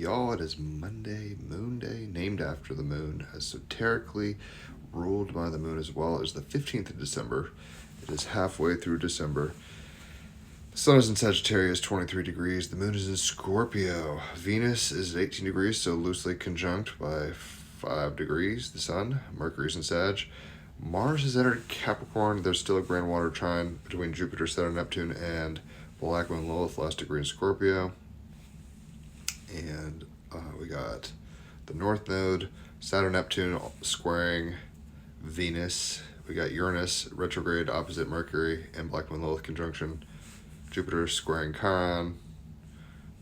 y'all? It is Monday, Moon Day, named after the moon, esoterically ruled by the moon as well. It is the 15th of December. It is halfway through December. The sun is in Sagittarius, 23 degrees. The moon is in Scorpio. Venus is at 18 degrees, so loosely conjunct by 5 degrees. The sun, Mercury is in Sag. Mars has entered Capricorn. There's still a grand water trine between Jupiter, Saturn, Neptune, and Black Moon Lilith, last degree in Scorpio. And we got the North Node, Saturn, Neptune squaring Venus. We got Uranus retrograde opposite Mercury and Black Moon Lilith conjunction. Jupiter squaring Chiron.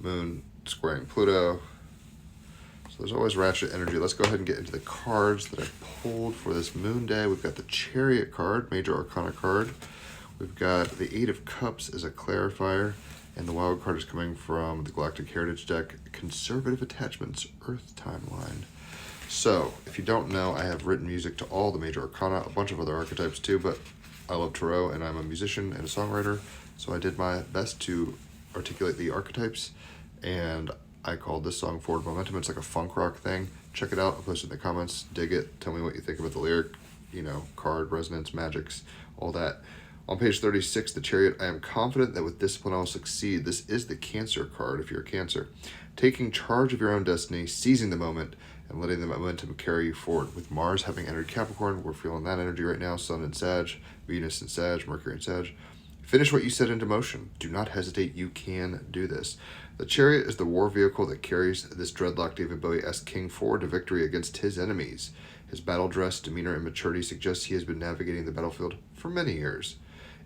Moon squaring Pluto. So there's always ratchet energy. Let's go ahead and get into the cards that I pulled for this Moon Day. We've got the Chariot card, Major Arcana card. We've got the Eight of Cups as a clarifier. And the wild card is coming from the Galactic Heritage deck, Conservative Attachments, Earth Timeline. So, if you don't know, I have written music to all the major arcana, a bunch of other archetypes too, but I love tarot and I'm a musician and a songwriter, so I did my best to articulate the archetypes, and I called this song Forward Momentum. It's like a funk rock thing. Check it out. I'll post it in the comments. Dig it. Tell me what you think about the lyric, card, resonance, magics, all that. On page 36, the Chariot, I am confident that with discipline I will succeed. This is the Cancer card if you're a Cancer. Taking charge of your own destiny, seizing the moment, and letting the momentum carry you forward. With Mars having entered Capricorn, we're feeling that energy right now. Sun in Sag, Venus in Sag, Mercury in Sag. Finish what you set into motion. Do not hesitate. You can do this. The Chariot is the war vehicle that carries this dreadlock David Bowie-esque king forward to victory against his enemies. His battle dress, demeanor, and maturity suggest he has been navigating the battlefield for many years.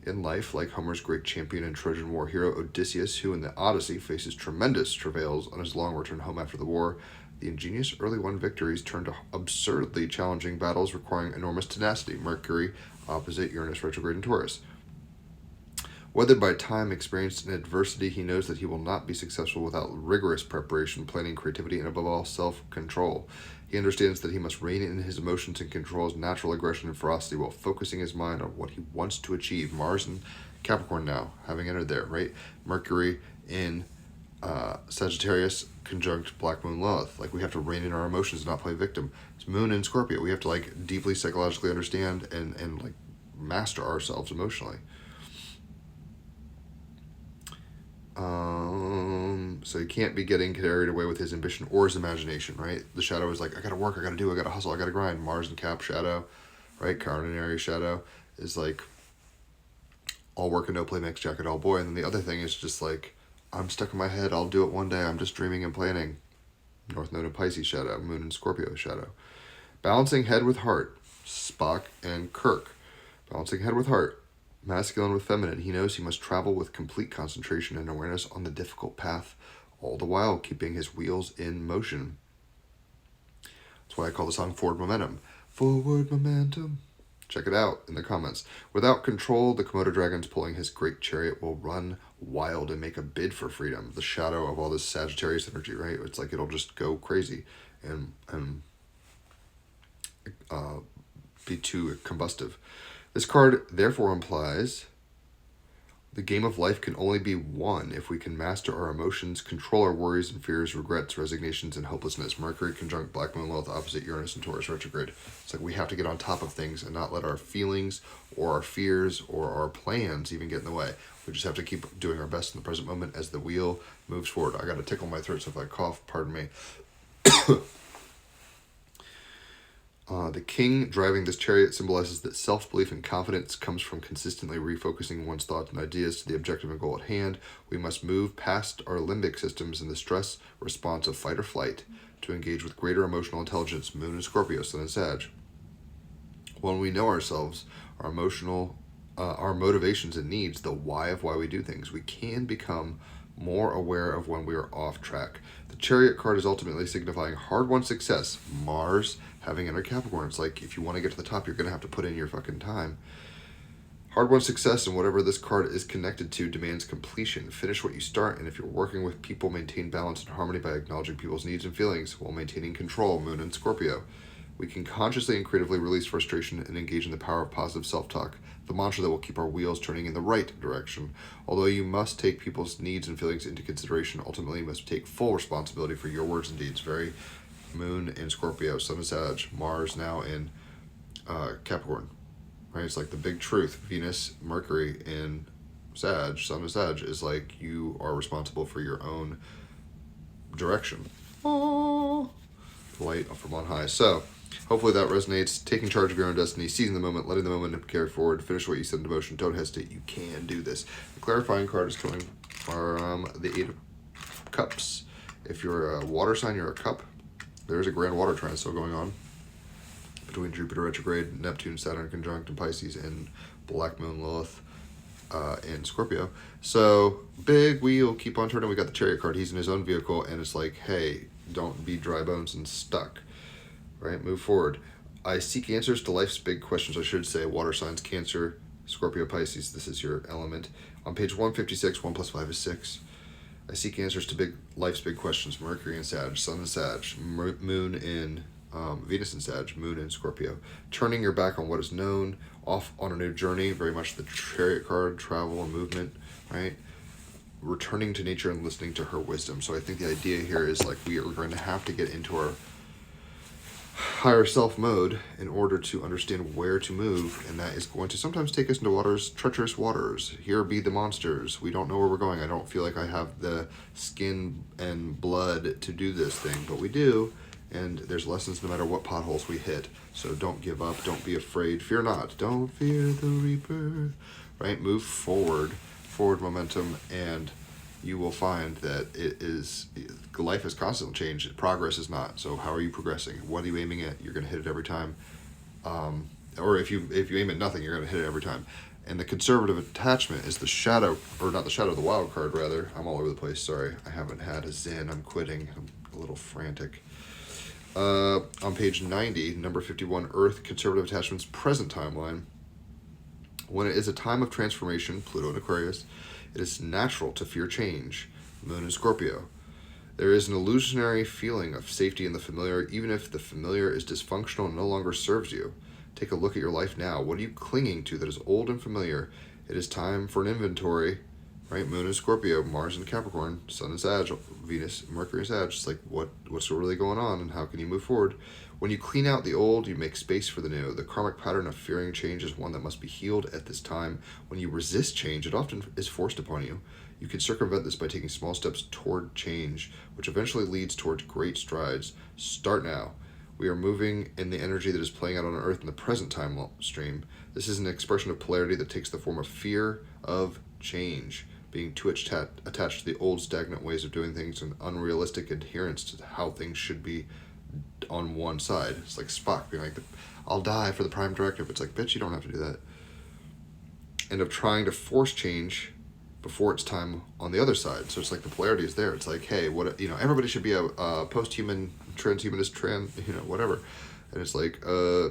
In life, like Homer's great champion and Trojan War hero Odysseus, who in the Odyssey faces tremendous travails on his long return home after the war, the ingenious early won victories turned to absurdly challenging battles requiring enormous tenacity. Mercury opposite Uranus retrograde in Taurus. Weathered by time, experience, and adversity, he knows that he will not be successful without rigorous preparation, planning, creativity, and above all, self-control. He understands that he must rein in his emotions and control his natural aggression and ferocity while focusing his mind on what he wants to achieve. Mars in Capricorn now, having entered there, right? Mercury in Sagittarius conjunct Black Moon Lilith. Like, we have to rein in our emotions and not play victim. It's Moon in Scorpio. We have to, deeply psychologically understand and master ourselves emotionally. So he can't be getting carried away with his ambition or his imagination, right? The shadow is like, I gotta work, I gotta do, I gotta hustle, I gotta chiron. Mars and Cap shadow, right? Chiron and Aries shadow is like, all work and no play makes Jack a dull boy. And then the other thing is just like, I'm stuck in my head, I'll do it one day, I'm just dreaming and planning. North Node and Pisces shadow, Moon and Scorpio shadow. Balancing head with heart, Spock and Kirk. Balancing head with heart. Masculine with feminine, he knows he must travel with complete concentration and awareness on the difficult path, all the while keeping his wheels in motion. That's why I call the song Forward Momentum. Forward Momentum. Check it out in the comments. Without control, the Komodo dragons pulling his great chariot will run wild and make a bid for freedom. The shadow of all this Sagittarius energy, right? It's like it'll just go crazy and be too combustive. This card therefore implies the game of life can only be won if we can master our emotions, control our worries and fears, regrets, resignations, and hopelessness. Mercury conjunct Black Moon Lilith opposite Uranus and Taurus retrograde. It's like we have to get on top of things and not let our feelings or our fears or our plans even get in the way. We just have to keep doing our best in the present moment as the wheel moves forward. I got to tickle my throat, so if I cough, pardon me. The king driving this chariot symbolizes that self-belief and confidence comes from consistently refocusing one's thoughts and ideas to the objective and goal at hand. We must move past our limbic systems and the stress response of fight or flight to engage with greater emotional intelligence. Moon in Scorpio, Sun in Sag. When we know ourselves, our motivations and needs, the why of why we do things, we can become more aware of when we are off track. The Chariot card is ultimately signifying hard-won success. Mars having entered Capricorn. It's like, if you want to get to the top, you're going to have to put in your fucking time. Hard-won success and whatever this card is connected to demands completion. Finish what you start, and if you're working with people, maintain balance and harmony by acknowledging people's needs and feelings while maintaining control. Moon in Scorpio. We can consciously and creatively release frustration and engage in the power of positive self-talk, the mantra that will keep our wheels turning in the right direction. Although you must take people's needs and feelings into consideration, ultimately you must take full responsibility for your words and deeds. Very Moon in Scorpio, Sun in Sag, Mars now in Capricorn. Right? It's like the big truth. Venus, Mercury in Sag, Sun in Sag, is like you are responsible for your own direction. Oh, light from on high. So, hopefully that resonates. Taking charge of your own destiny, seizing the moment, letting the moment carry forward, finish what you set into motion. Don't hesitate. You can do this. The clarifying card is coming from the Eight of Cups. If you're a water sign, you're a cup. There's a grand water trine still going on between Jupiter retrograde, Neptune, Saturn conjunct in Pisces, and Black Moon Lilith in Scorpio. So, big wheel, keep on turning. We got the Chariot card. He's in his own vehicle, and it's like, hey, don't be dry bones and stuck. Right? Move forward. I seek answers to life's big questions, I should say. Water signs, Cancer, Scorpio, Pisces. This is your element. On page 156, 1 plus 5 is 6. I seek answers to life's big questions. Mercury in Sag, Sun in Sag, Moon in Venus in Sag, Moon in Scorpio. Turning your back on what is known, off on a new journey. Very much the Chariot card, travel and movement, right? Returning to nature and listening to her wisdom. So I think the idea here is like we are going to have to get into our higher self mode in order to understand where to move, and that is going to sometimes take us into treacherous waters. Here be the monsters. We don't know where we're going. I don't feel like I have the skin and blood to do this thing, but we do, and there's lessons no matter what potholes we hit. So don't give up. Don't be afraid. Fear not. Don't fear the reaper. Right? Move forward momentum, and you will find that life is constant change. Progress is not. So how are you progressing? What are you aiming at? You're going to hit it every time. Or if you aim at nothing, you're going to hit it every time. And the conservative attachment is the shadow, or not the shadow, the wild card rather. I'm all over the place. Sorry, I haven't had a zen. I'm quitting. I'm a little frantic. On page 90, number 51, Earth, conservative attachments, present timeline. When it is a time of transformation, Pluto in Aquarius, it is natural to fear change, Moon in Scorpio. There is an illusionary feeling of safety in the familiar, even if the familiar is dysfunctional and no longer serves you. Take a look at your life now. What are you clinging to that is old and familiar? It is time for an inventory, right? Moon in Scorpio, Mars in Capricorn, Sun in Sag, Venus, Mercury in Sag. It's like, what's really going on and how can you move forward? When you clean out the old, you make space for the new. The karmic pattern of fearing change is one that must be healed at this time. When you resist change, it often is forced upon you. You can circumvent this by taking small steps toward change, which eventually leads towards great strides. Start now. We are moving in the energy that is playing out on Earth in the present time stream. This is an expression of polarity that takes the form of fear of change, being too attached to the old stagnant ways of doing things and unrealistic adherence to how things should be on one side. It's like Spock being like, I'll die for the prime directive. It's like, bitch, you don't have to do that. And of trying to force change before it's time on the other side. So it's like the polarity is there. It's like, hey, everybody should be a post-human, transhumanist, whatever. And it's like,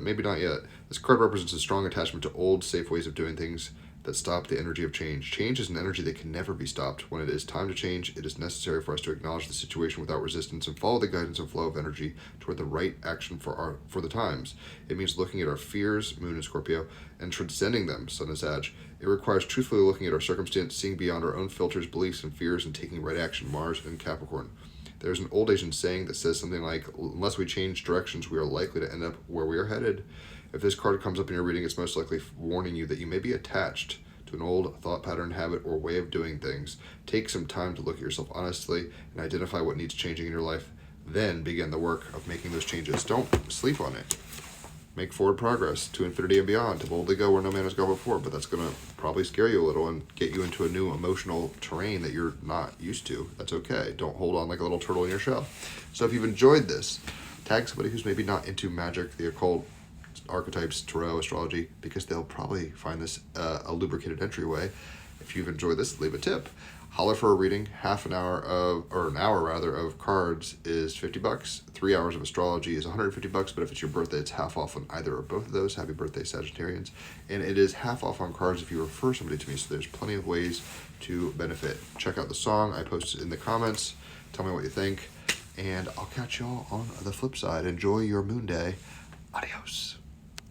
maybe not yet. This card represents a strong attachment to old, safe ways of doing things that stop the energy of change. Change is an energy that can never be stopped. When it is time to change, it is necessary for us to acknowledge the situation without resistance and follow the guidance and flow of energy toward the right action for the times. It means looking at our fears, Moon in Scorpio, and transcending them, Sun in Sag. It requires truthfully looking at our circumstance, seeing beyond our own filters, beliefs, and fears, and taking right action, Mars in Capricorn. There's an old Asian saying that says something like, unless we change directions, we are likely to end up where we are headed. If this card comes up in your reading, it's most likely warning you that you may be attached to an old thought pattern, habit, or way of doing things. Take some time to look at yourself honestly and identify what needs changing in your life. Then begin the work of making those changes. Don't sleep on it. Make forward progress to infinity and beyond, to boldly go where no man has gone before, but that's going to probably scare you a little and get you into a new emotional terrain that you're not used to. That's okay. Don't hold on like a little turtle in your shell. So if you've enjoyed this, tag somebody who's maybe not into magic, the occult, archetypes, tarot, astrology, because they'll probably find this a lubricated entryway. If you've enjoyed this, leave a tip. Holler for a reading. An hour of cards is $50. 3 hours of astrology is $150. But if it's your birthday, it's half off on either or both of those. Happy birthday, Sagittarians. And it is half off on cards if you refer somebody to me. So there's plenty of ways to benefit. Check out the song I posted in the comments. Tell me what you think. And I'll catch y'all on the flip side. Enjoy your moon day. Adios.